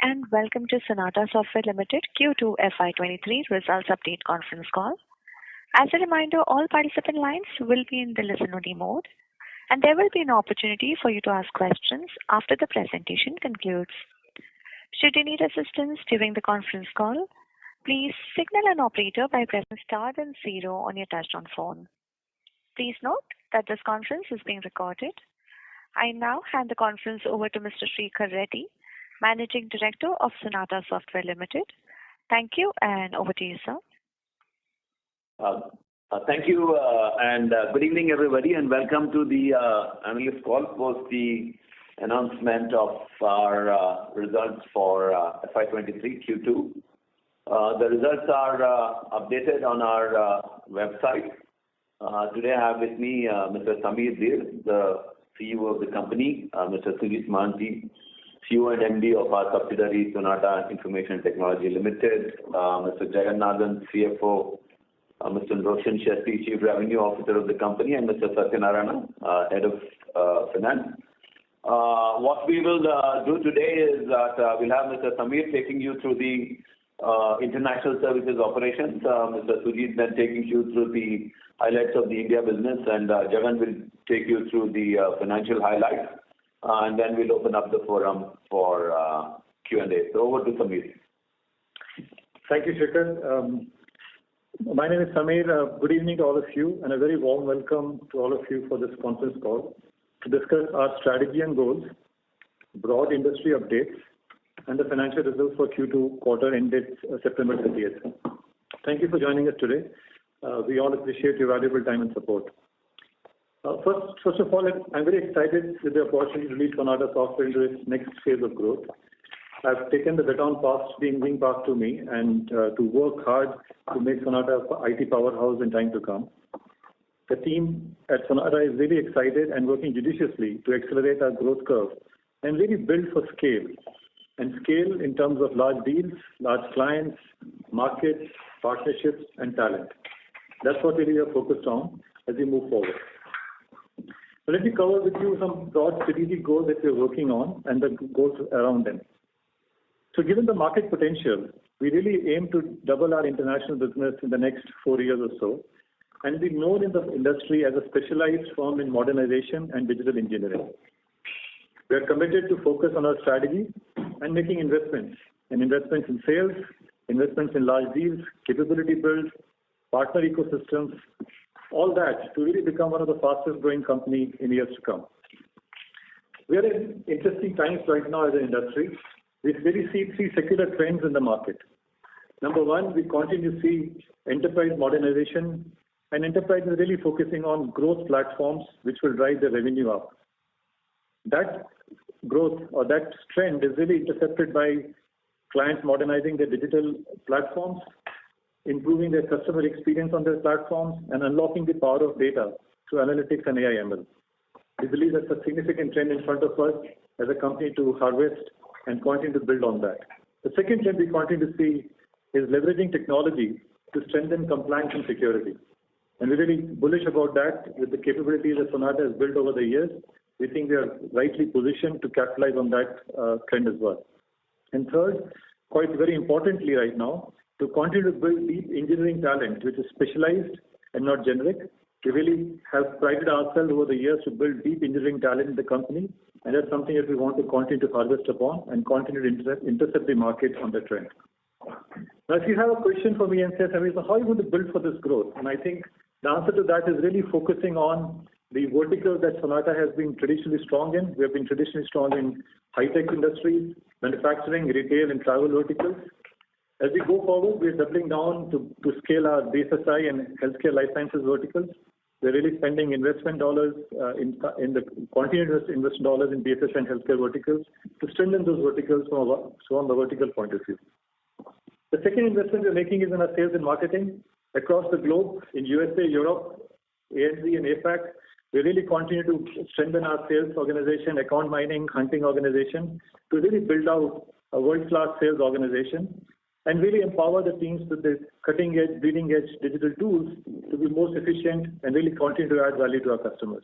and welcome to Sonata Software Limited Q2FY23 Results Update Conference Call. As a reminder, all participant lines will be in the listen-only mode, and there will be an opportunity for you to ask questions after the presentation concludes. Should you need assistance during the conference call, please signal an operator by pressing star and 0 on your touchtone phone. Please note that this conference is being recorded. I now hand the conference over to Mr. Srikhar Reddy, Managing Director of Sonata Software Limited. Thank you, and over to you, sir. Thank you, and good evening, everybody, and welcome to the analyst call post the announcement of our results for FY23 Q2. The results are updated on our website. Today I have with me Mr. Samir Dhir, the CEO of the company, Mr. Sujit Mohanty, CEO and MD of our subsidiary Sonata Information Technology Limited, Mr. Jagannathan, CFO, Mr. Roshan Shetty, Chief Revenue Officer of the company, and Mr. Satyanarayana, Head of Finance. What we will do today is that we'll have Mr. Samir taking you through the international services operations, Mr. Sujit then taking you through the highlights of the India business, and Jagan will take you through the financial highlights, and then we'll open up the forum for Q&A. So over to Samir. Thank you, Srikhar. My name is Samir. Good evening to all of you, and a very warm welcome to all of you for this conference call to discuss our strategy and goals, broad industry updates, and the financial results for Q2 quarter ended September 30th. Thank you for joining us today. We all appreciate your valuable time and support. First of all, I'm very excited with the opportunity to lead Sonata Software into its next phase of growth. I've taken the baton being passed to me, and to work hard to make Sonata an IT powerhouse in time to come. The team at Sonata is really excited and working judiciously to accelerate our growth curve and really build for scale. And scale in terms of large deals, large clients, markets, partnerships, and talent. That's what really we are focused on as we move forward. So let me cover with you some broad strategic goals that we're working on and the goals around them. So given the market potential, we really aim to double our international business in the next 4 years or so, and be known in the industry as a specialized firm in modernization and digital engineering. We are committed to focus on our strategy and making investments in sales, investments in large deals, capability build, partner ecosystems, all that to really become one of the fastest growing companies in years to come. We are in interesting times right now as an industry. We really see 3 secular trends in the market. Number one, we continue to see enterprise modernization, and enterprise is really focusing on growth platforms which will drive their revenue up. That growth or that trend is really intercepted by clients modernizing their digital platforms, improving their customer experience on their platforms, and unlocking the power of data through analytics and AI/ML. We believe that's a significant trend in front of us as a company to harvest and continue to build on that. The second trend we continue to see is leveraging technology to strengthen compliance and security. And we're really bullish about that with the capabilities that Sonata has built over the years. We think we are rightly positioned to capitalize on that trend as well. And third, quite very importantly right now, to continue to build deep engineering talent, which is specialized and not generic. We really have prided ourselves over the years to build deep engineering talent in the company, and that's something that we want to continue to harvest upon and continue to intercept the market on the trend. Now, if you have a question for me and say, so how are you going to build for this growth? And I think the answer to that is really focusing on the verticals that Sonata has been traditionally strong in. We have been traditionally strong in high-tech industries, manufacturing, retail, and travel verticals. As we go forward, we are doubling down to scale our BFSI and healthcare life sciences verticals. We're really spending investment dollars in the continuous investment dollars in BFSI and healthcare verticals to strengthen those verticals from the vertical point of view. The second investment we're making is in our sales and marketing across the globe in USA, Europe, ANZ, and APAC. We really continue to strengthen our sales organization, account mining, hunting organization to really build out a world-class sales organization and really empower the teams with the cutting-edge, bleeding-edge digital tools to be most efficient and really continue to add value to our customers.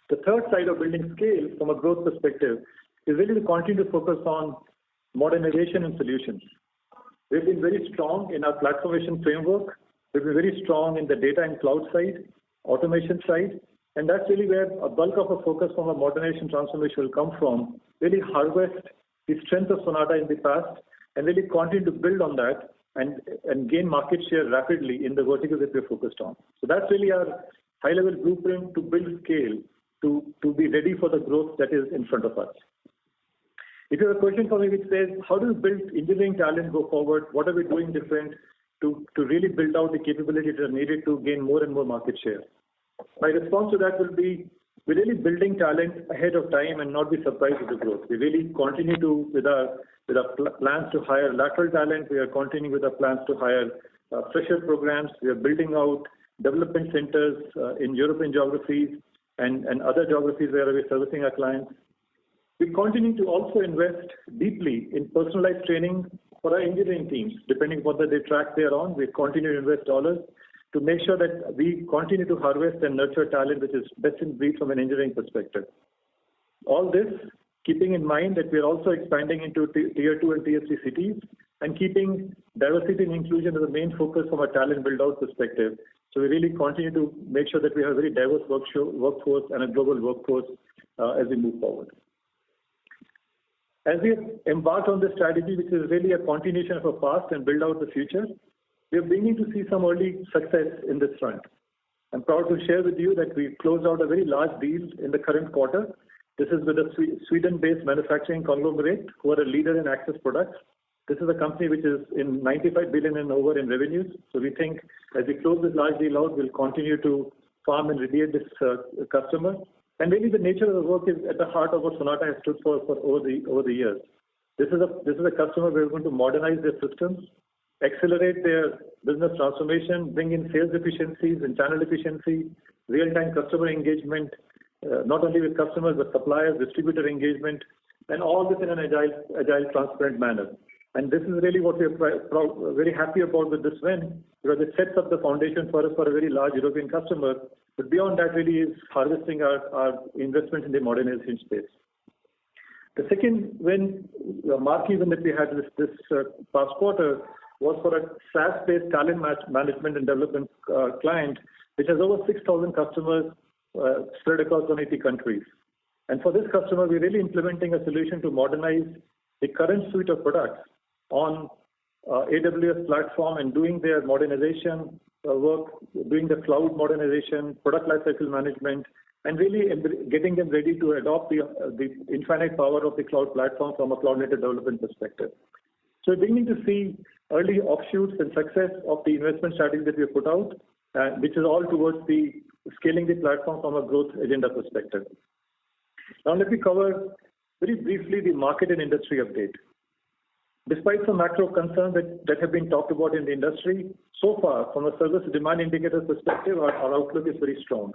The third side of building scale from a growth perspective is really to continue to focus on modernization and solutions. We've been very strong in our platformation framework. We've been very strong in the data and cloud side, automation side, and that's really where a bulk of our focus from a modernization transformation will come from, really harvest the strength of Sonata in the past and really continue to build on that and gain market share rapidly in the verticals that we're focused on. So that's really our high-level blueprint to build scale, to be ready for the growth that is in front of us. If you have a question for me which says, how do we build engineering talent go forward? What are we doing different to really build out the capabilities that are needed to gain more and more market share? My response to that will be, we're really building talent ahead of time and not be surprised with the growth. We really continue to, with our plans to hire lateral talent, we are continuing with our plans to hire fresher programs. We are building out development centers in European geographies and other geographies where we're servicing our clients. We continue to also invest deeply in personalized training for our engineering teams. Depending on the track they are on, we continue to invest dollars to make sure that we continue to harvest and nurture talent which is best in breed from an engineering perspective. All this keeping in mind that we are also expanding into tier 2 and tier 3 cities and keeping diversity and inclusion as the main focus from a talent build-out perspective. So we really continue to make sure that we have a very diverse workforce and a global workforce as we move forward. As we have embarked on this strategy, which is really a continuation of our past and build out the future, we are beginning to see some early success in this front. I'm proud to share with you that we closed out a very large deal in the current quarter. This is with a Sweden-based manufacturing conglomerate who are a leader in access products. This is a company which is in 95 billion and over in revenues. So we think as we close this large deal out, we'll continue to farm and radiate this customer. And really the nature of the work is at the heart of what Sonata has stood for over the years. This is a customer where we're going to modernize their systems, accelerate their business transformation, bring in sales efficiencies and channel efficiency, real-time customer engagement, not only with customers but suppliers, distributor engagement, and all this in an agile, transparent manner. And this is really what we are very happy about with this win, because it sets up the foundation for us for a very large European customer. But beyond that really is harvesting our investment in the modernization space. The second win, marquee win that we had this past quarter was for a SaaS-based talent management and development client, which has over 6,000 customers spread across 180 countries. And for this customer, we're really implementing a solution to modernize the current suite of products on AWS platform and doing their modernization work, doing the cloud modernization, product lifecycle management, and really getting them ready to adopt the infinite power of the cloud platform from a cloud-native development perspective. So we're beginning to see early offshoots and success of the investment strategy that we have put out, which is all towards the scaling the platform from a growth agenda perspective. Now let me cover very briefly the market and industry update. Despite some macro concerns that have been talked about in the industry, so far from a service demand indicator perspective, our outlook is very strong.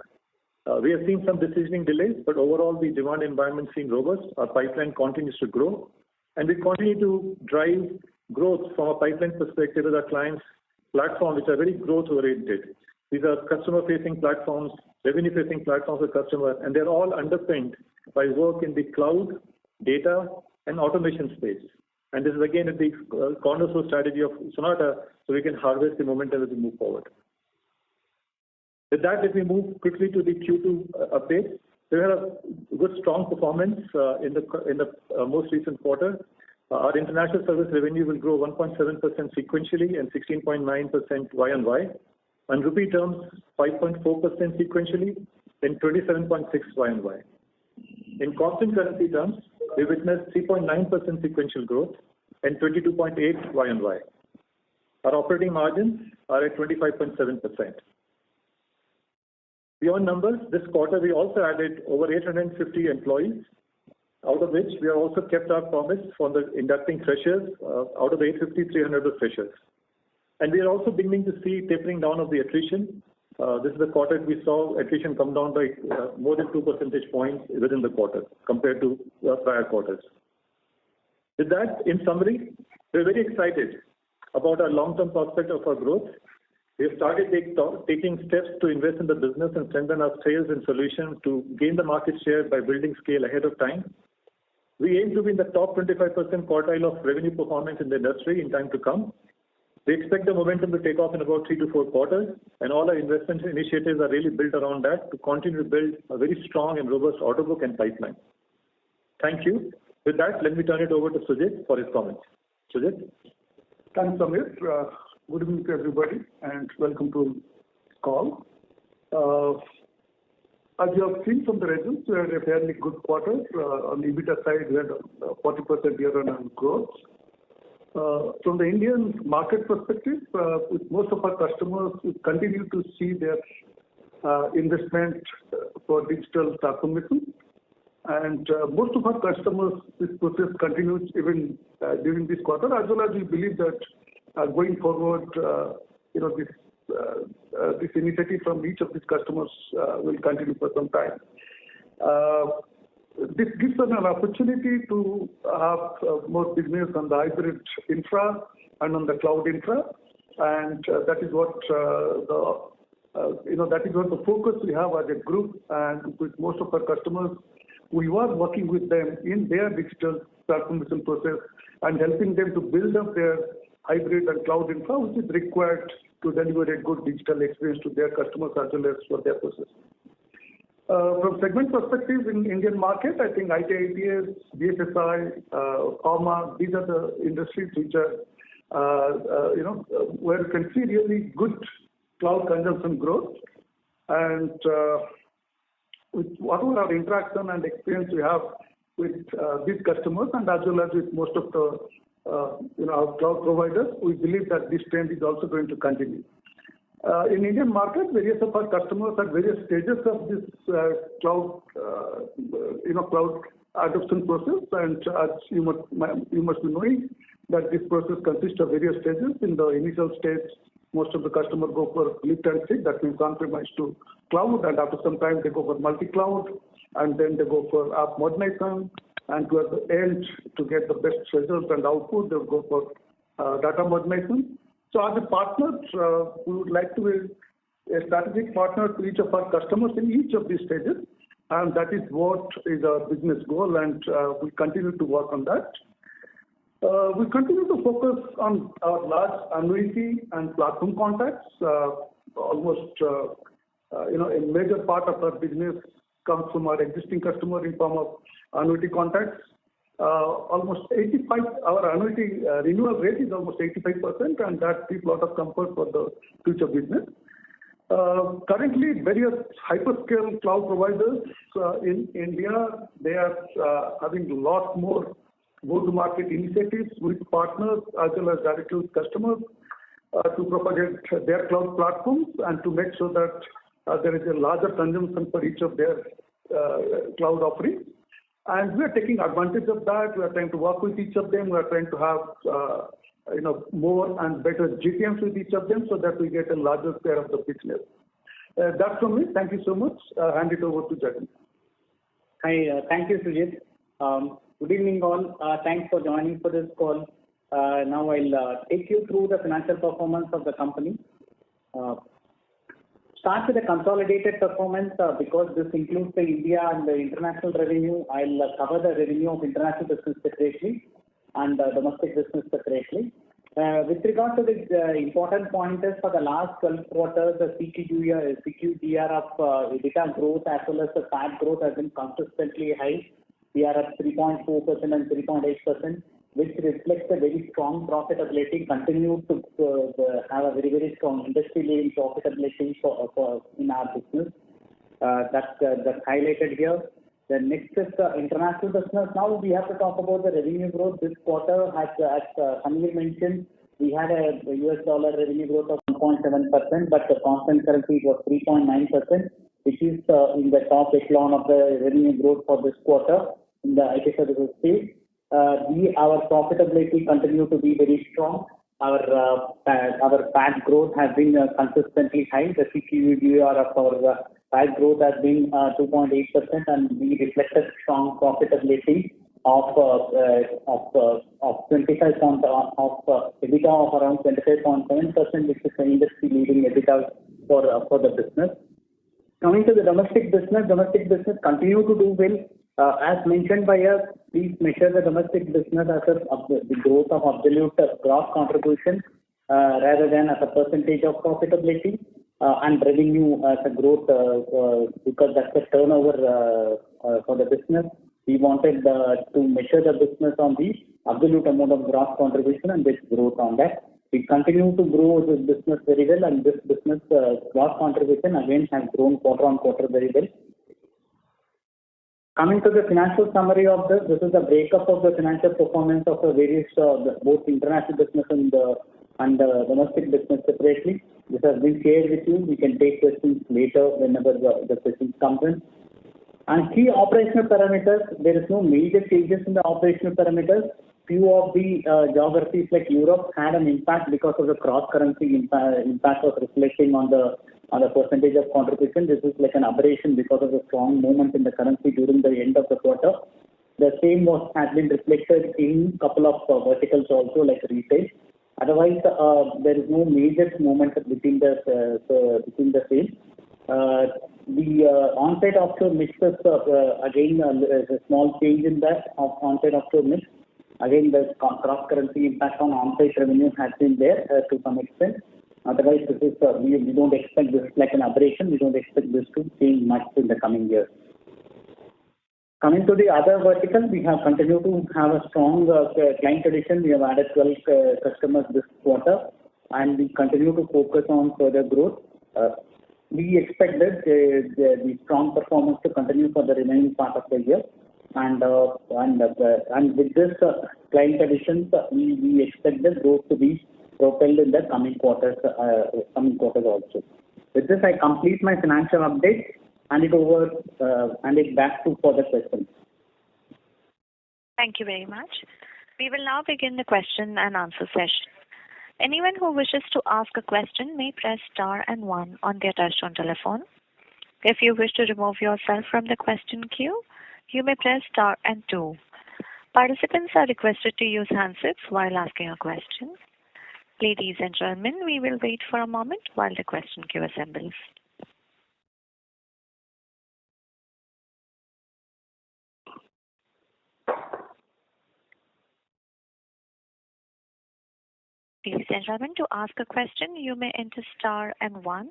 We have seen some decisioning delays, but overall the demand environment seems robust. Our pipeline continues to grow, and we continue to drive growth from a pipeline perspective with our clients' platforms, which are very growth-oriented. These are customer-facing platforms, revenue-facing platforms for customers, and they're all underpinned by work in the cloud, data, and automation space. And this is again the cornerstone strategy of Sonata, so we can harvest the momentum as we move forward. With that, let me move quickly to the Q2 update. We had a good, strong performance in the most recent quarter. Our international service revenue will grow 1.7% sequentially and 16.9% Y-on-Y. On rupee terms, 5.4% sequentially and 27.6% Y-on-Y. In constant currency terms, we witnessed 3.9% sequential growth and 22.8% Y-on-Y. Our operating margins are at 25.7%. Beyond numbers, this quarter we also added over 850 employees, out of which we have also kept our promise for the inducting freshers. Out of the 850, 300 were freshers. And we are also beginning to see tapering down of the attrition. This is the quarter we saw attrition come down by more than 2 percentage points within the quarter compared to prior quarters. With that, in summary, we're very excited about our long-term prospect of our growth. We have started taking steps to invest in the business and strengthen our sales and solutions to gain the market share by building scale ahead of time. We aim to be in the top 25% quartile of revenue performance in the industry in time to come. We expect the momentum to take off in about 3 to 4 quarters, and all our investment initiatives are really built around that to continue to build a very strong and robust order book and pipeline. Thank you. With that, let me turn it over to Sujit for his comments. Sujit? Thanks, Samir. Good evening to everybody, and welcome to the call. As you have seen from the results, we had a fairly good quarter. On the EBITDA side, we had 40% year-on-year growth. From the Indian market perspective, with most of our customers, we continue to see their investment for digital transformation. And most of our customers, this process continues even during this quarter, as well as we believe that going forward, this initiative from each of these customers will continue for some time. This gives us an opportunity to have more business on the hybrid infra and on the cloud infra, and that is what the focus we have as a group. And with most of our customers, we were working with them in their digital transformation process and helping them to build up their hybrid and cloud infra, which is required to deliver a good digital experience to their customers as well as for their process. From segment perspective in Indian market, I think IT, ITS, BFSI, pharma, these are the industries which are, where you can see really good cloud consumption growth. And with whatever our interaction and experience we have with these customers, and as well as with most of the our cloud providers, we believe that this trend is also going to continue. In Indian market, various of our customers at various stages of this cloud adoption process, and as you must be knowing that this process consists of various stages. In the initial stage, most of the customers go for lift and shift, that means on-premise to cloud, and after some time they go for multi-cloud, and then they go for app modernization, and towards the end, to get the best results and output, they'll go for data modernization. So as a partner, we would like to be a strategic partner to each of our customers in each of these stages, and that is what is our business goal, and we continue to work on that. We continue to focus on our large annuity and platform contracts. Almost, a major part of our business comes from our existing customer in form of annuity contracts. Almost 85, our annuity renewal rate is almost 85%, and that gives a lot of comfort for the future business. Currently, various hyperscale cloud providers in India, they are having a lot more go-to-market initiatives with partners as well as directly with customers to propagate their cloud platforms and to make sure that there is a larger consumption for each of their cloud offerings. And we are taking advantage of that. We are trying to work with each of them. We are trying to have more and better GTMs with each of them so that we get a larger share of the business. That's from me. Thank you so much. Hand it over to Jagan. Hi, thank you, Sujit. Good evening, all. Thanks for joining for this call. Now I'll take you through the financial performance of the company. Start with the consolidated performance because this includes the India and the international revenue. I'll cover the revenue of international business separately and domestic business separately. With regard to the important pointers for the last 12 quarters, the CQGR of EBITDA growth as well as the PAT growth has been consistently high. We are at 3.4% and 3.8%, which reflects a very strong profitability, continue to have a very, very strong industry-leading profitability in our business. That's highlighted here. The next is the international business. Now we have to talk about the revenue growth. This quarter, as Samir mentioned, we had a US dollar revenue growth of 1.7%, but the constant currency was 3.9%, which is in the top echelon of the revenue growth for this quarter in the IT services space. Our profitability continues to be very strong. Our PAT growth has been consistently high. The CQGR of our PAT growth has been 2.8%, and we reflected strong profitability of 25 of EBITDA of around 25.7%, which is an industry-leading EBITDA for the business. Coming to the domestic business continue to do well. As mentioned by us, please measure the domestic business as the growth of absolute gross contribution rather than as a percentage of profitability and revenue as a growth because that's the turnover for the business. We wanted to measure the business on the absolute amount of gross contribution and this growth on that. We continue to grow this business very well, and this business gross contribution again has grown quarter on quarter very well. Coming to the financial summary of this is a breakup of the financial performance of the various both international business and domestic business separately. This has been shared with you. We can take questions later whenever the questions come in. And key operational parameters, there is no major changes in the operational parameters. Few of the geographies like Europe had an impact because of the cross-currency impact was reflecting on the percentage of contribution. This is like an aberration because of the strong movement in the currency during the end of the quarter. The same has been reflected in couple of verticals also like retail. Otherwise, there is no major movement between the same. The on-site offshore mix is again a small change in that of on-site offshore mix. Again, the cross-currency impact on on-site revenue has been there to some extent. Otherwise, this is we don't expect this like an aberration. We don't expect this to change much in the coming years. Coming to the other vertical, we have continued to have a strong client addition. We have added 12 customers this quarter, and we continue to focus on further growth. We expect that the strong performance to continue for the remaining part of the year. And with this client additions, we expect the growth to be propelled in the coming quarters also. With this, I complete my financial update and it back to further questions. Thank you very much. We will now begin the question and answer session. Anyone who wishes to ask a question may press star and 1 on their touchtone telephone. If you wish to remove yourself from the question queue, you may press star and 2. Participants are requested to use handsets while asking a question. Ladies and gentlemen, we will wait for a moment while the question queue assembles. Ladies and gentlemen, to ask a question, you may enter star and 1.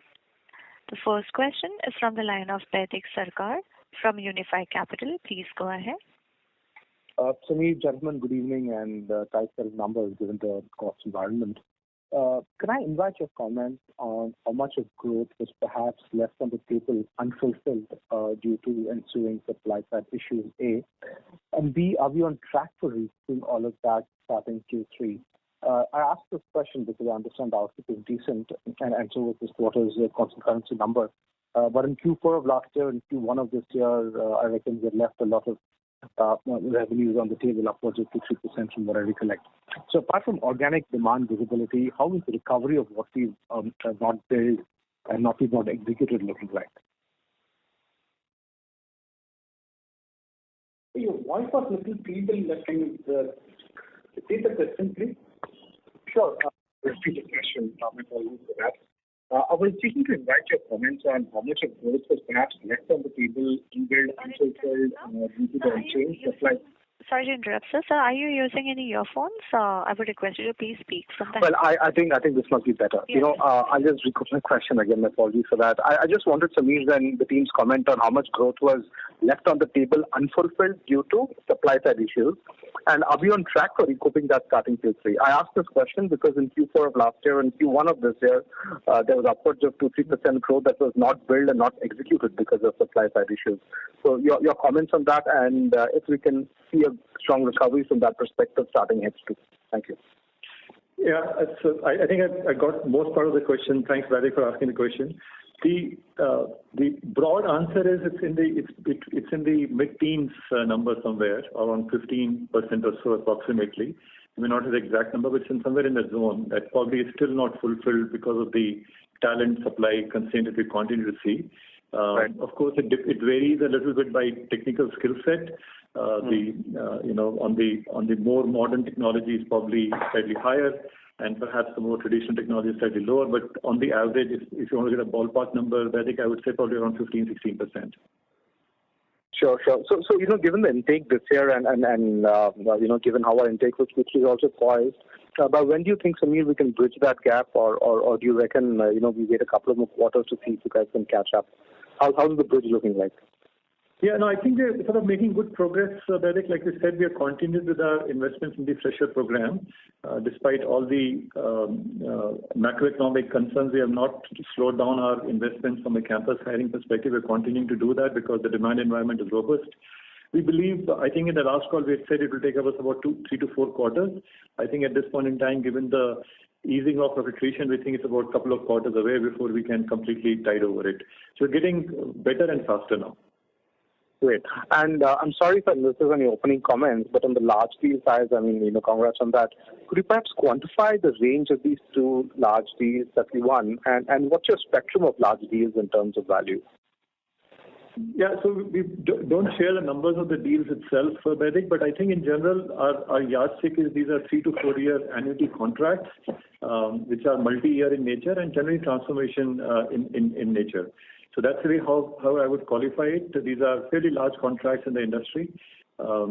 The first question is from the line of Baidik Sarkar from Unifi Capital. Please go ahead. Sameer, gentlemen, good evening and tight set of numbers given the cost environment. Can I invite your comments on how much of growth was perhaps left on the table unfulfilled due to ensuing supply side issues, A? And B, are we on track for reaching all of that starting Q3? I ask this question because I understand the outlook is decent and so was this quarter's constant currency number. But in Q4 of last year and Q1 of this year, I reckon we left a lot of revenues on the table, upwards of 2-3% from what I recollect. So apart from organic demand visibility, how is the recovery of what we've not built and not executed looking like? Your voice was a little feeble. Can you repeat the question, please? Sure. Repeat the question. Apologies for that. I was seeking to invite your comments on how much of growth was perhaps left on the table, inbuilt, unfulfilled, due to the change supply. Sorry to interrupt, sir. Sir, are you using any earphones? I would request you to please speak from the. Well, I think this must be better. Yes. I'll just repeat my question again. Apologies for that. I just wanted Sameer's and the team's comment on how much growth was left on the table unfulfilled due to supply side issues. And are we on track for recouping that starting Q3? I asked this question because in Q4 of last year and Q1 of this year, there was upwards of 2-3% growth that was not built and not executed because of supply side issues. So your comments on that, and if we can see a strong recovery from that perspective starting H2. Thank you. Yeah, so I think I got most part of the question. Thanks, Baidik, for asking the question. The broad answer is it's in the mid-teens number somewhere, around 15% or so approximately. I may not have the exact number, but it's somewhere in the zone that probably is still not fulfilled because of the talent supply constraint that we continue to see. Right. Of course, it varies a little bit by technical skill set. On the more modern technology is probably slightly higher, and perhaps the more traditional technology is slightly lower. But on the average, if you want to get a ballpark number, I think I would say probably around 15-16%. Sure. So given the intake this year and given how our intake was, which is also poised, but when do you think, Samir, we can bridge that gap, or do you reckon, we wait a couple of more quarters to see if you guys can catch up? How's the bridge looking like? Yeah, no, I think we're sort of making good progress, Baidik. Like we said, we are continuing with our investments in the fresher program. Despite all the macroeconomic concerns, we have not slowed down our investments from a campus hiring perspective. We're continuing to do that because the demand environment is robust. We believe, I think in the last call we had said it will take us about 3 to 4 quarters. I think at this point in time, given the easing off of attrition, we think it's about a couple of quarters away before we can completely tide over it. So we're getting better and faster now. Great. And I'm sorry if I missed this on your opening comments, but on the large deal size, congrats on that. Could you perhaps quantify the range of these 2 large deals that we won, and what's your spectrum of large deals in terms of value? Yeah, so we don't share the numbers of the deals itself, Baidik, but I think in general, our yardstick is these are 3 to 4 year annuity contracts, which are multi-year in nature and generally transformation in nature. So that's really how I would qualify it. These are fairly large contracts in the industry. I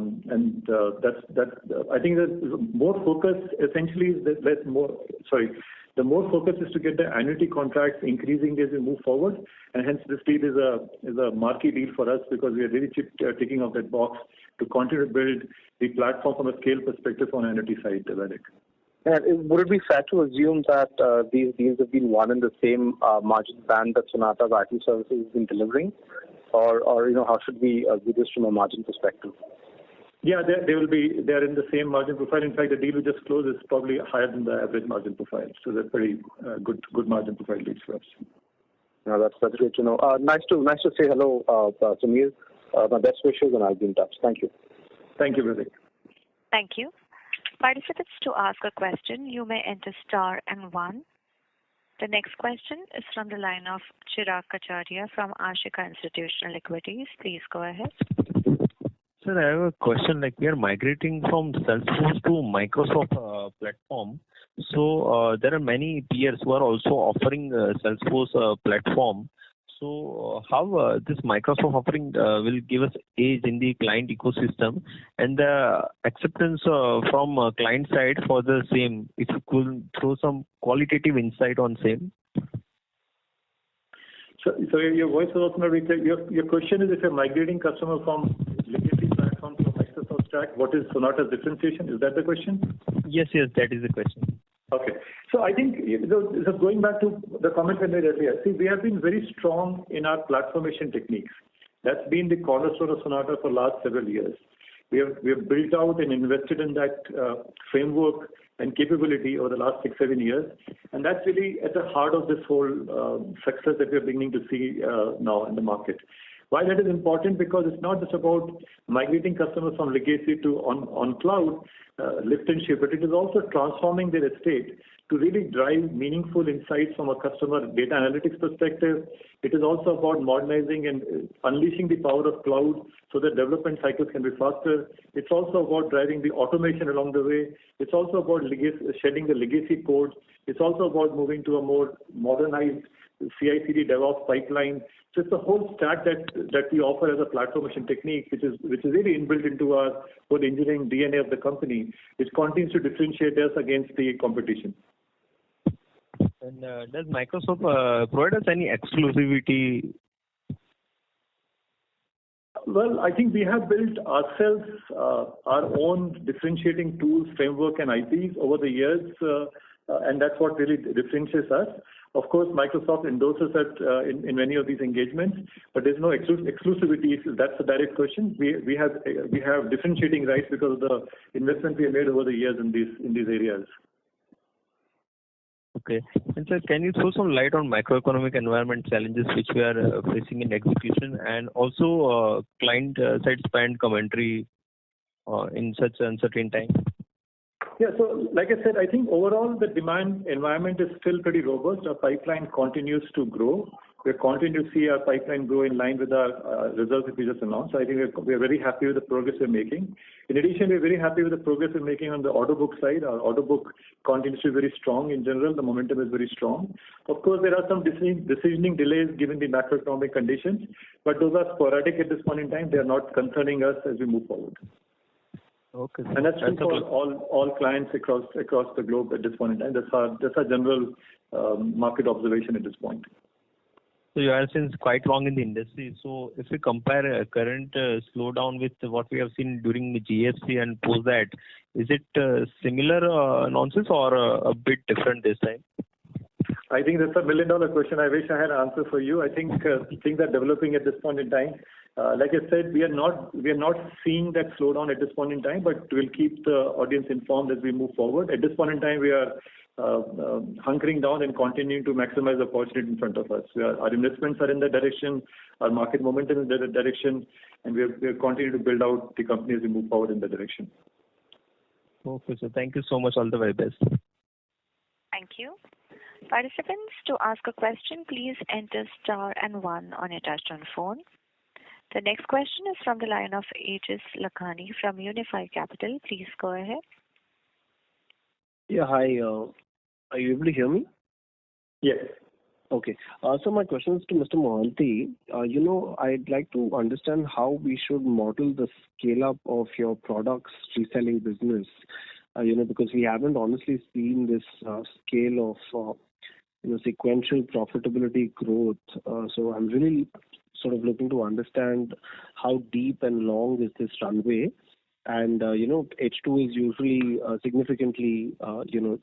think that more focus essentially is the more focus is to get the annuity contracts increasing as we move forward, and hence this deal is a marquee deal for us because we are really ticking off that box to continue to build the platform from a scale perspective on annuity side, Baidik. And would it be fair to assume that these deals have been won in the same margin band that Sonata's IT services has been delivering, or how should we view this from a margin perspective? Yeah, they are in the same margin profile. In fact, the deal we just closed is probably higher than the average margin profile. So they're pretty good margin profile deals for us. No, that's great to know. Nice to say hello, Samir. My best wishes, and I'll be in touch. Thank you. Thank you, Vivek. Thank you. Participants, to ask a question, you may enter star and 1. The next question is from the line of Chirag Kacharia from Ashika Institutional Equities. Please go ahead. Sir, I have a question. Like, we are migrating from Salesforce to Microsoft platform. So there are many peers who are also offering Salesforce platform. So how this Microsoft offering will give us edge in the client ecosystem and the acceptance from client side for the same? If you could throw some qualitative insight on same. So your voice was also not very clear. Your question is if you're migrating customer from legacy platform to Microsoft stack, what is Sonata's differentiation? Is that the question? Yes, that is the question. Okay. So I think, going back to the comment I made earlier, see, we have been very strong in our platformation techniques. That's been the cornerstone of Sonata for the last several years. We have built out and invested in that framework and capability over the last 6-7 years. And that's really at the heart of this whole success that we're beginning to see now in the market. Why that is important? Because it's not just about migrating customers from legacy to on cloud, lift and shift, but it is also transforming their estate to really drive meaningful insights from a customer data analytics perspective. It is also about modernizing and unleashing the power of cloud so that development cycles can be faster. It's also about driving the automation along the way. It's also about shedding the legacy code. It's also about moving to a more modernized CI/CD DevOps pipeline. So it's a whole stack that we offer as a platformation technique, which is really inbuilt into our whole engineering DNA of the company, which continues to differentiate us against the competition. And does Microsoft provide us any exclusivity? Well, I think we have built ourselves our own differentiating tools, framework, and IPs over the years, and that's what really differentiates us. Of course, Microsoft endorses that in many of these engagements, but there's no exclusivity. That's a direct question. We have differentiating rights because of the investment we have made over the years in these areas. Okay. And sir, can you throw some light on macroeconomic environment challenges which we are facing in execution, and also client side spend commentary in such uncertain times? Yeah. So like I said, I think overall the demand environment is still pretty robust. Our pipeline continues to grow. We continue to see our pipeline grow in line with our results that we just announced. So I think we're very happy with the progress we're making. In addition, we're very happy with the progress we're making on the order book side. Our order book continues to be very strong in general. The momentum is very strong. Of course, there are some decisioning delays given the macroeconomic conditions, but those are sporadic at this point in time. They are not concerning us as we move forward. Okay. And that's true for all clients across the globe at this point in time. That's our general market observation at this point. So you are since quite long in the industry. So if we compare a current slowdown with what we have seen during the GFC and post that, is it similar nonsense or a bit different this time? I think that's $1 million question. I wish I had an answer for you. I think things are developing at this point in time. Like I said, we are not seeing that slowdown at this point in time, but we'll keep the audience informed as we move forward. At this point in time, we are hunkering down and continuing to maximize the opportunity in front of us. Our investments are in that direction, our market momentum is in that direction, and we are continuing to build out the company as we move forward in that direction. Okay, so thank you so much. All the very best. Thank you. Participants, to ask a question, please enter star and 1 on your touchtone phone. The next question is from the line of Aegis Lakhani from Unifi Capital. Please go ahead. Yeah, hi. Are you able to hear me? Yes. Okay. So my question is to Mr. Mohanty. I'd like to understand how we should model the scale-up of your products reselling business. Because we haven't honestly seen this scale of sequential profitability growth. So I'm really sort of looking to understand how deep and long is this runway. And, H2 is usually significantly,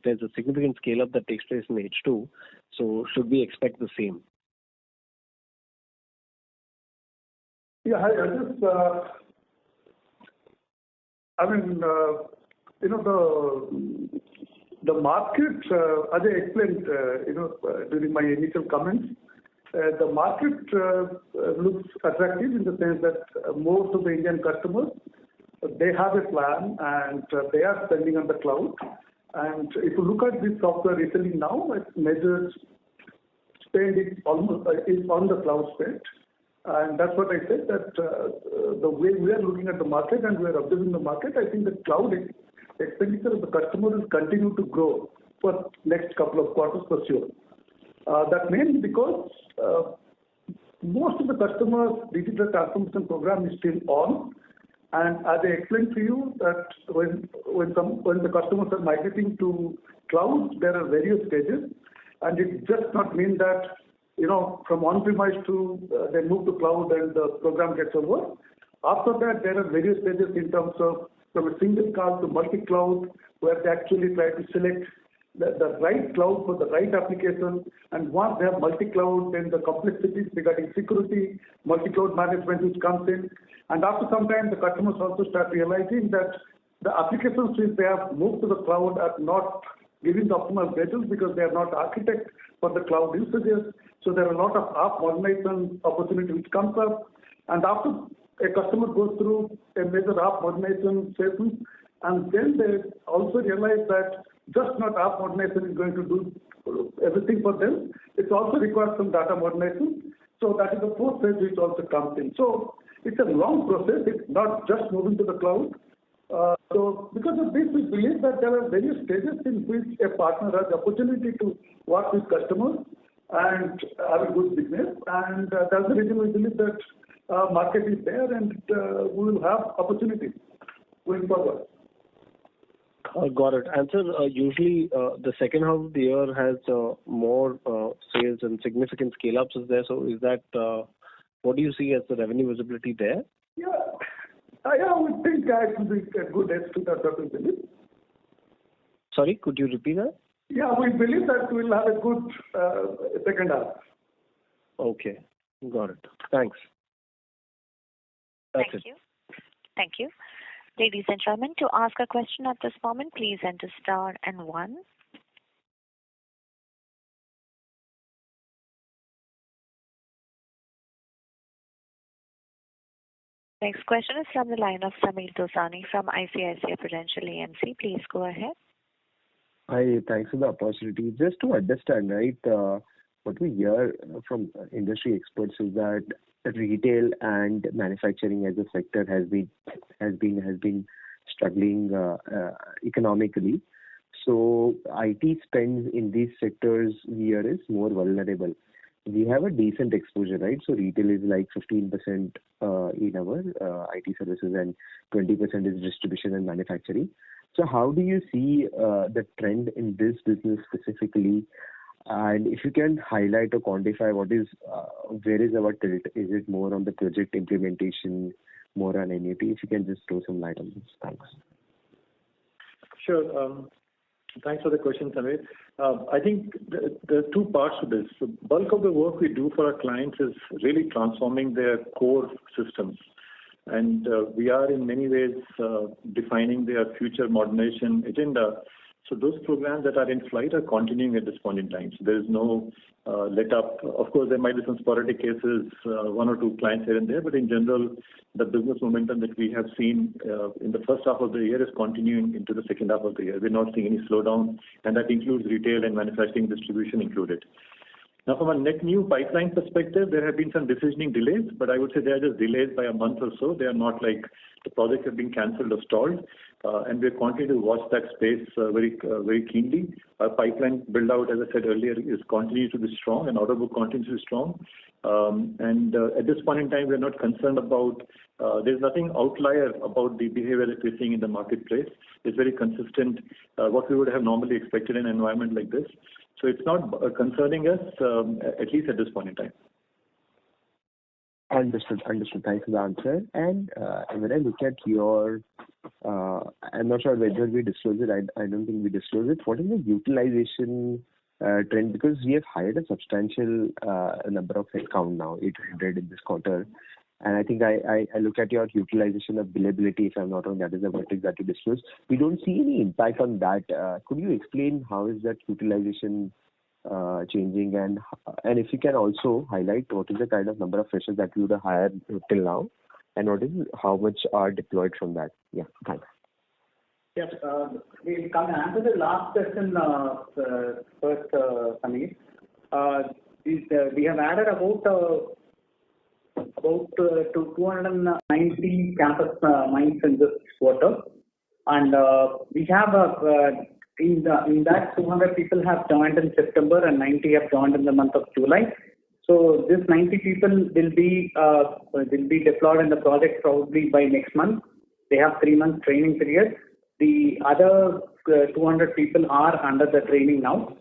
there's a significant scale up that takes place in H2. So should we expect the same? Yeah, the market, as I explained, during my initial comments, the market looks attractive in the sense that most of the Indian customers, they have a plan and they are spending on the cloud. And if you look at this software reselling now, it measures spend is on the cloud spend. And that's what I said, that the way we are looking at the market and we are observing the market, I think the cloud expenditure of the customer will continue to grow for next couple of quarters for sure. That mainly because most of the customers' digital transformation program is still on. And as I explained to you that when the customers are migrating to cloud, there are various stages. And it just not mean that, from on-premise to they move to cloud and the program gets over. After that, there are various stages in terms of from a single cloud to multi-cloud, where they actually try to select the right cloud for the right application. And once they have multi-cloud, then the complexities regarding security, multi-cloud management which comes in. And after some time, the customers also start realizing that the applications which they have moved to the cloud are not giving the optimal results because they are not architect for the cloud usages. So there are a lot of app modernization opportunity which comes up. And after a customer goes through a major app modernization session, and then they also realize that just not app modernization is going to do everything for them. It also requires some data modernization. So that is the fourth phase which also comes in. So it's a long process. It's not just moving to the cloud. So because of this, we believe that there are various stages in which a partner has the opportunity to work with customers and have a good business. And that's the reason we believe that market is there and we will have opportunities going forward. Got it. And sir, usually the second half of the year has more sales and significant scale-ups is there. So is that, what do you see as the revenue visibility there? Yeah, I would think it will be a good H2 that we believe. Sorry, could you repeat that? Yeah, we believe that we'll have a good second half. Okay, got it. Thanks. That's Thank you. Thank you. Ladies and gentlemen, to ask a question at this moment, please enter star and 1. Next question is from the line of Sameer Dosani from ICICI Prudential AMC. Please go ahead. Hi, thanks for the opportunity. Just to understand, right, what we hear from industry experts is that retail and manufacturing as a sector has been struggling economically. So IT spends in these sectors here is more vulnerable. We have a decent exposure, right? So retail is like 15% in our IT services and 20% is distribution and manufacturing. So how do you see the trend in this business specifically? And if you can highlight or quantify where is our tilt? Is it more on the project implementation, more on annuity? If you can just throw some light on this. Thanks. Sure. Thanks for the question, Sameer. I think there are two parts to this. The bulk of the work we do for our clients is really transforming their core systems. And we are in many ways defining their future modernization agenda. So those programs that are in flight are continuing at this point in time. So there is no let up. Of course, there might be some sporadic cases, one or two clients here and there, but in general, the business momentum that we have seen in the first half of the year is continuing into the second half of the year. We're not seeing any slowdown, and that includes retail and manufacturing distribution included. Now, from a net new pipeline perspective, there have been some decisioning delays, but I would say they are just delays by a month or so. They are not like the projects have been cancelled or stalled, and we are continuing to watch that space very keenly. Our pipeline build out, as I said earlier, is continues to be strong, and order book continues to be strong. At this point in time, we are not concerned about. There's nothing outlier about the behavior that we're seeing in the marketplace. It's very consistent, what we would have normally expected in an environment like this. So it's not concerning us, at least at this point in time. Understood. Thanks for the answer. And when I look at your, I'm not sure whether we disclose it. I don't think we disclose it. What is the utilization trend? Because we have hired a substantial number of headcount now, 800 in this quarter. And I think I look at your utilization of billability, if I'm not wrong, that is the metric that you disclose. We don't see any impact on that. Could you explain how is that utilization changing? And if you can also highlight what is the kind of number of freshers that you would have hired till now, and how much are deployed from that? Yeah, thanks. Yes, we can answer the last question first, Sameer. We have added about 290 campus minds in this quarter, and we have in that 200 people have joined in September and 90 have joined in the month of July. So this 90 people will be deployed in the project probably by next month. They have 3 months training period. The other 200 people are under the training now.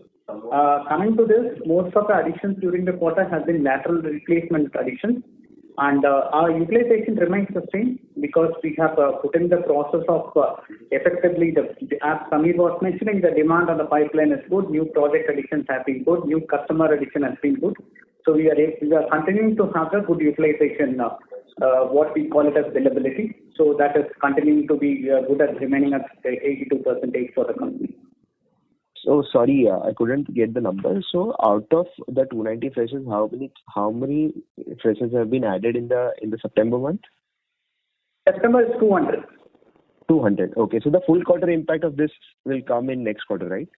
Coming to this, most of the additions during the quarter have been lateral replacement additions. And our utilization remains the same because we have put in the process of effectively, as Sameer was mentioning, the demand on the pipeline is good, new project additions have been good, new customer addition has been good. So we are continuing to have a good utilization, what we call it as billability. So that is continuing to be good at remaining at 82% for the company. So sorry, I couldn't get the number. So out of the 290 freshers, how many freshers have been added in the September month? September is 200. 200. Okay. So the full quarter impact of this will come in next quarter, right?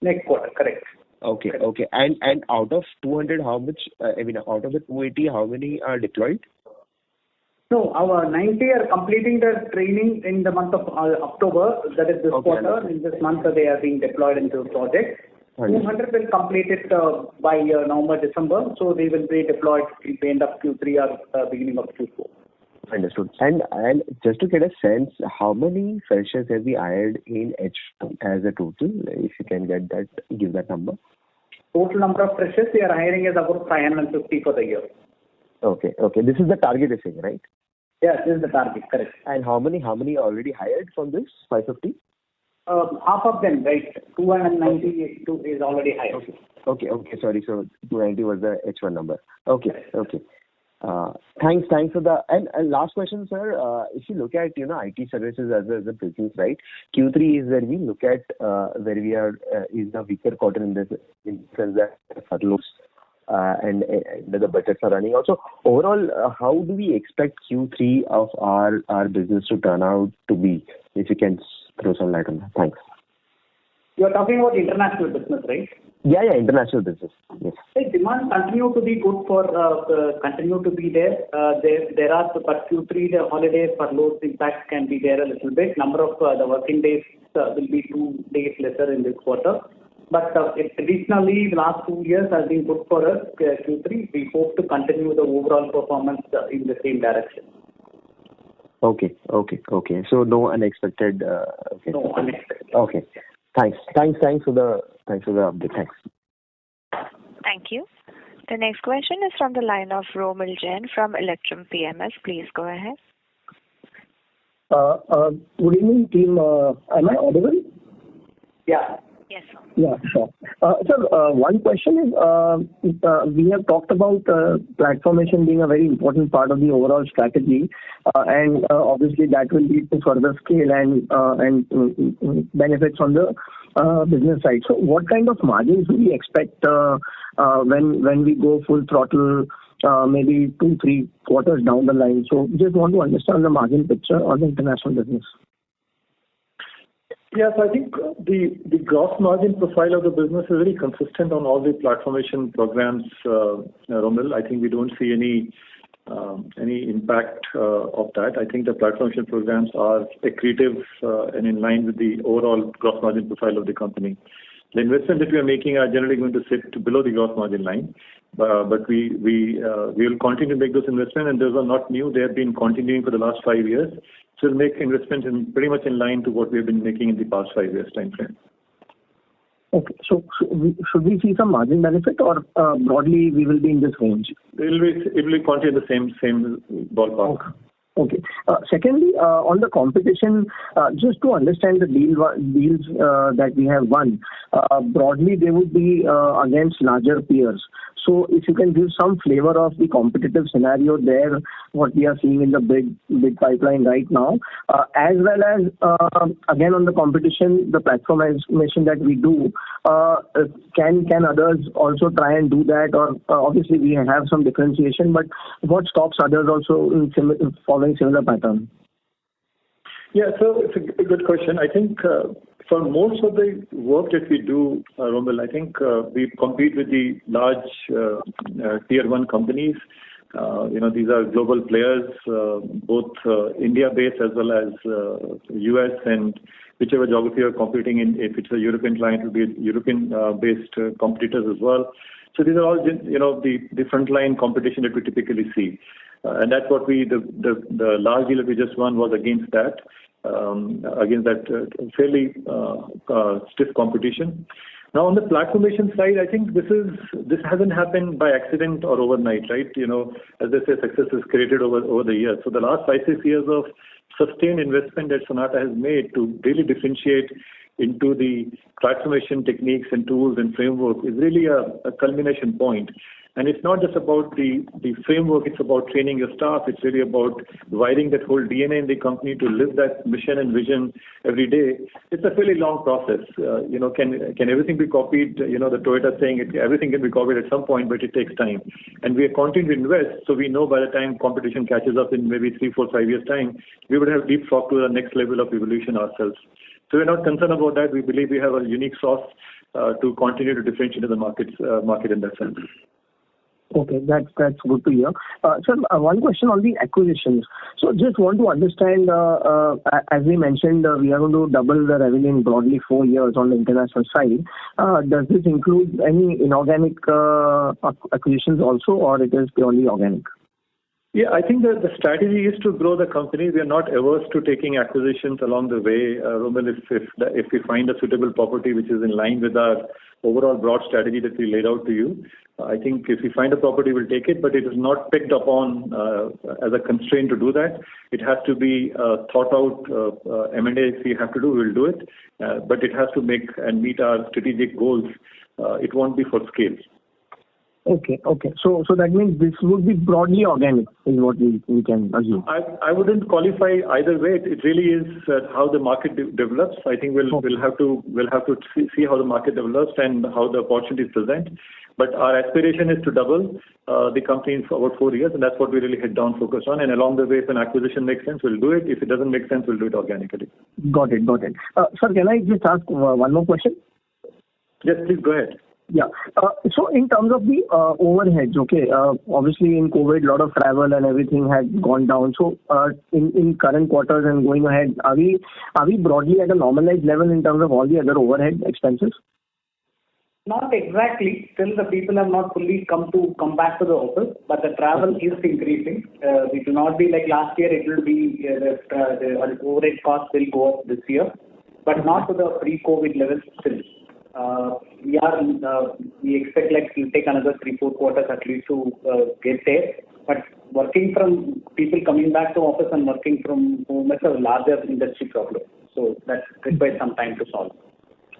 Next quarter, correct. Okay. Correct. Okay. And out of 200, how much? Out of the 280, how many are deployed? No, our 90 are completing their training in the month of October. That is this quarter. In this month, they are being deployed into the project. 200 will complete it by November, December. So they will be deployed at the end of Q3 or beginning of Q4. Understood. And just to get a sense, how many freshers have we hired in H2 as a total? If you can give that number. Total number of freshers we are hiring is about 550 for the year. Okay. This is the target you're saying, right? Yes, this is the target, correct. And how many already hired from this 550? Half of them, right? 290 is already hired. Okay. Sorry. So 290 was the H1 number. Okay. Thanks for the and last question, sir. If you look at IT services as a business, right? Q3 is where we look at where we are is the weaker quarter in this sense that furloughs and the budgets are running out. So overall, how do we expect Q3 of our business to turn out to be? If you can throw some light on that. Thanks. You are talking about international business, right? Yeah, international business. Yes. The demand continue to be good continue to be there. There are, but Q3, the holidays, furloughs impact can be there a little bit. Number of the working days will be 2 days lesser in this quarter. But traditionally, the last 2 years has been good for us, Q3. We hope to continue the overall performance in the same direction. Okay. So no unexpected. Okay. No unexpected. Okay. Thanks for the update. Thanks. Thank you. The next question is from the line of Romil Jain from Electrum PMS. Please go ahead. Good evening, team. Am I audible? Yeah. Yes, sir. Yeah, sure. Sir, one question is, we have talked about platformation being a very important part of the overall strategy, and obviously that will lead to further scale and benefits on the business side. So what kind of margins do we expect when we go full throttle, maybe 2-3 quarters down the line? So just want to understand the margin picture on the international business. Yes, I think the gross margin profile of the business is very consistent on all the platformation programs, Romil. I think we don't see any impact of that. I think the platformation programs are accretive and in line with the overall gross margin profile of the company. The investment that we are making are generally going to sit below the gross margin line, but we will continue to make those investments, and those are not new. They have been continuing for the last 5 years. So we'll make investments pretty much in line to what we have been making in the past 5 years time frame. Okay. So should we see some margin benefit, or broadly we will be in this range? It will continue the same ballpark. Okay. Secondly, on the competition, just to understand the deals that we have won, broadly they would be against larger peers. So if you can give some flavor of the competitive scenario there, what we are seeing in the big pipeline right now, as well as again on the competition, the platformation that we do, can others also try and do that, or obviously we have some differentiation, but what stops others also in following similar pattern? Yeah, so it's a good question. I think for most of the work that we do, Romil, I think we compete with the large tier 1 companies. These are global players, both India-based as well as US, and whichever geography you're competing in. If it's a European client, it will be European-based competitors as well. So these are all, the frontline competition that we typically see. And that's what the large deal that we just won was against that fairly stiff competition. Now on the platformation side, I think this hasn't happened by accident or overnight, right? As they say, success is created over the years. So the last 5-6 years of sustained investment that Sonata has made to really differentiate into the transformation techniques and tools and framework is really a culmination point. And it's not just about the framework, it's about training your staff. It's really about wiring that whole DNA in the company to live that mission and vision every day. It's a fairly long process. Can everything be copied? The Toyota saying everything can be copied at some point, but it takes time. And we are continuing to invest, so we know by the time competition catches up in maybe 3, 4, 5 years' time, we would have leapfrogged to the next level of evolution ourselves. So we're not concerned about that. We believe we have a unique sauce to continue to differentiate in the market in that sense. Okay, that's good to hear. Sir, one question on the acquisitions. So just want to understand, as we mentioned, we are going to double the revenue in broadly 4 years on the international side. Does this include any inorganic acquisitions also, or it is purely organic? Yeah, I think that the strategy is to grow the company. We are not averse to taking acquisitions along the way. Romil, if we find a suitable property which is in line with our overall broad strategy that we laid out to you, I think if we find a property, we'll take it, but it is not picked upon as a constraint to do that. It has to be thought out M&A. If we have to do, we'll do it, but it has to make and meet our strategic goals. It won't be for scale. Okay. So that means this would be broadly organic, is what we can assume. I wouldn't qualify either way. It really is how the market develops. I think we'll have to see how the market develops and how the opportunities present. But our aspiration is to double the company in about 4 years, and that's what we really head down focus on. And along the way, if an acquisition makes sense, we'll do it. If it doesn't make sense, we'll do it organically. Got it. Sir, can I just ask one more question? Yes, please go ahead. Yeah. So in terms of the overheads, okay, obviously in COVID, a lot of travel and everything had gone down. So in current quarters and going ahead, are we broadly at a normalized level in terms of all the other overhead expenses? Not exactly. Still, the people have not fully come back to the office, but the travel is increasing. We do not be like last year. It will be the overhead cost will go up this year, but not to the pre-COVID levels still. We expect like it will take another 3-4 quarters at least to get there. But people coming back to office and working from home is a larger industry problem. So that requires some time to solve.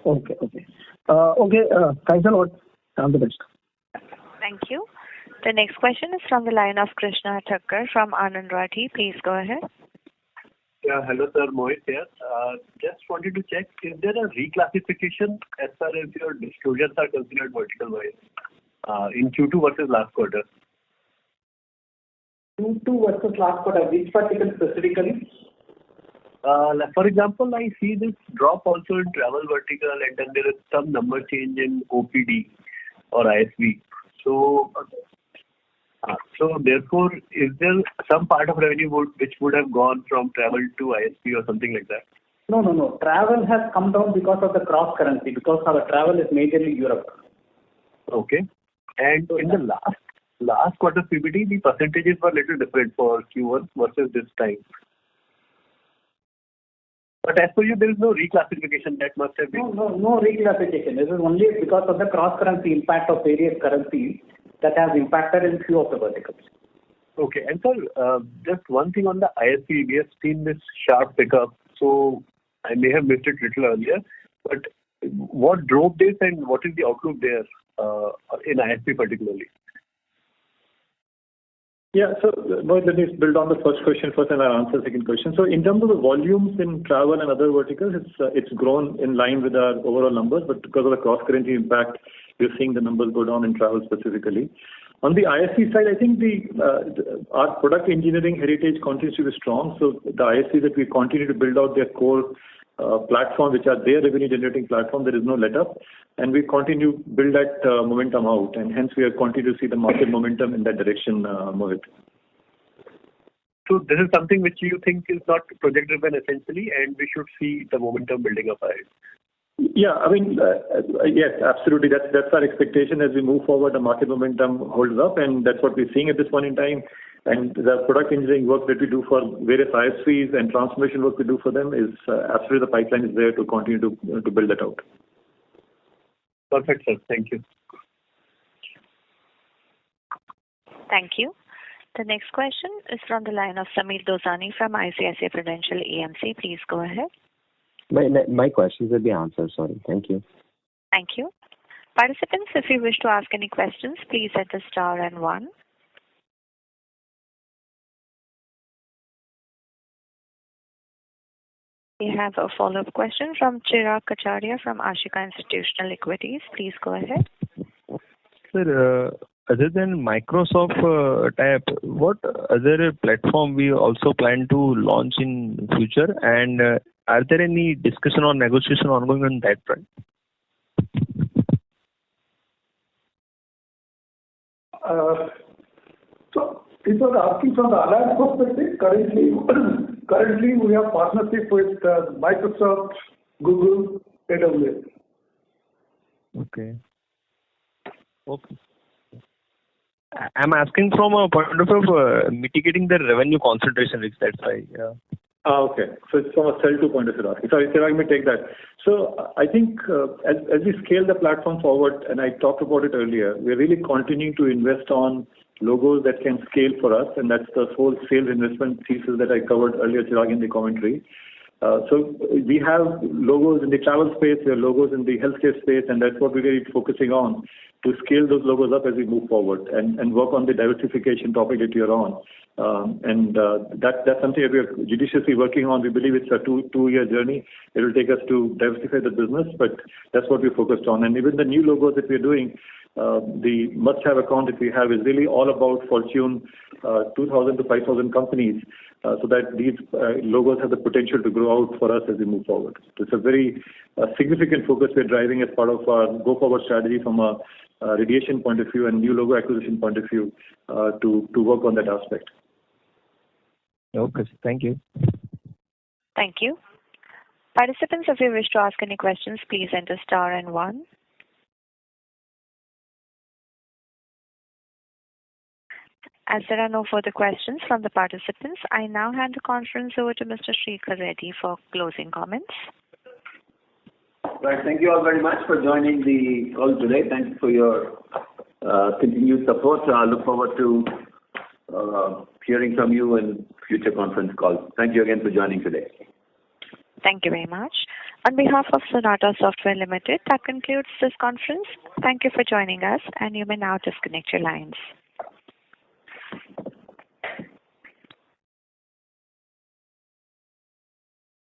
Okay. Thanks a lot. All the best. Thank you. The next question is from the line of Krishna Thakkar from Anand Rathi. Please go ahead. Yeah, hello sir, Mohit here. Just wanted to check, is there a reclassification as far as your disclosures are considered vertical-wise in Q2 versus last quarter? Q2 versus last quarter, which vertical specifically? For example, I see this drop also in travel vertical, and then there is some number change in OPD or ISV. So therefore, is there some part of revenue which would have gone from travel to ISV or something like that? No. Travel has come down because of the cross currency, because our travel is majorly Europe. Okay. And in the last quarter PPT, the percentages were little different for Q1 versus this time. But as per you, there is no reclassification that must have been. No reclassification. This is only because of the cross currency impact of various currencies that has impacted in few of the verticals. Okay. And sir, just one thing on the ISV, we have seen this sharp pickup. So I may have missed it little earlier, but what drove this and what is the outlook there in ISV particularly? Yeah, so Mohit, let me build on the first question first and I'll answer the second question. So in terms of the volumes in travel and other verticals, it's grown in line with our overall numbers, but because of the cross-currency impact, we're seeing the numbers go down in travel specifically. On the ISV side, I think our product engineering heritage continues to be strong. So the ISV that we continue to build out their core platform, which are their revenue generating platform, there is no let up. And we continue to build that momentum out. And hence we are continue to see the market momentum in that direction, Mohit. So this is something which you think is not project driven essentially, and we should see the momentum building up ahead. Yeah, I mean, yes, absolutely. That's our expectation as we move forward. The market momentum holds up, and that's what we're seeing at this point in time. And the product engineering work that we do for various ISVs and transformation work we do for them is absolutely the pipeline is there to continue to build that out. Perfect, sir. Thank you. Thank you. The next question is from the line of Sameer Dosani from ICICI Prudential AMC. Please go ahead. My questions will be answered. Sorry. Thank you. Thank you. Participants, if you wish to ask any questions, please enter star and 1. We have a follow-up question from Chirag Kacharia from Ashika Institutional Equities. Please go ahead. Sir, other than Microsoft tab, what other platform we also plan to launch in future? And are there any discussion or negotiation ongoing on that front? So if you are asking from the Alliance perspective, currently we have partnership with Microsoft, Google, AWS. Okay. I'm asking from a point of view mitigating the revenue concentration risk. That's why. Yeah. Okay. So it's from a sell-to point of view. Sorry, let me take that. So I think as we scale the platform forward, and I talked about it earlier, we're really continuing to invest on logos that can scale for us, and that's the whole sales investment thesis that I covered earlier, Chirag, in the commentary. So we have logos in the travel space, we have logos in the healthcare space, and that's what we're really focusing on to scale those logos up as we move forward and work on the diversification topic that you're on. That's something that we are judiciously working on. We believe it's a two-year journey. It will take us to diversify the business, but that's what we're focused on. And even the new logos that we're doing, the must-have account that we have is really all about Fortune 2,000 to 5,000 companies, so that these logos have the potential to grow out for us as we move forward. So it's a very significant focus we're driving as part of our go-forward strategy from a radiation point of view and new logo acquisition point of view to work on that aspect. Okay, thank you. Thank you. Participants, if you wish to ask any questions, please enter star and 1. As there are no further questions from the participants, I now hand the conference over to Mr. Srikhar Reddy for closing comments. Right. Thank you all very much for joining the call today. Thank you for your continued support. I look forward to hearing from you in future conference calls. Thank you again for joining today. Thank you very much. On behalf of Sonata Software Limited, that concludes this conference. Thank you for joining us, and you may now disconnect your lines.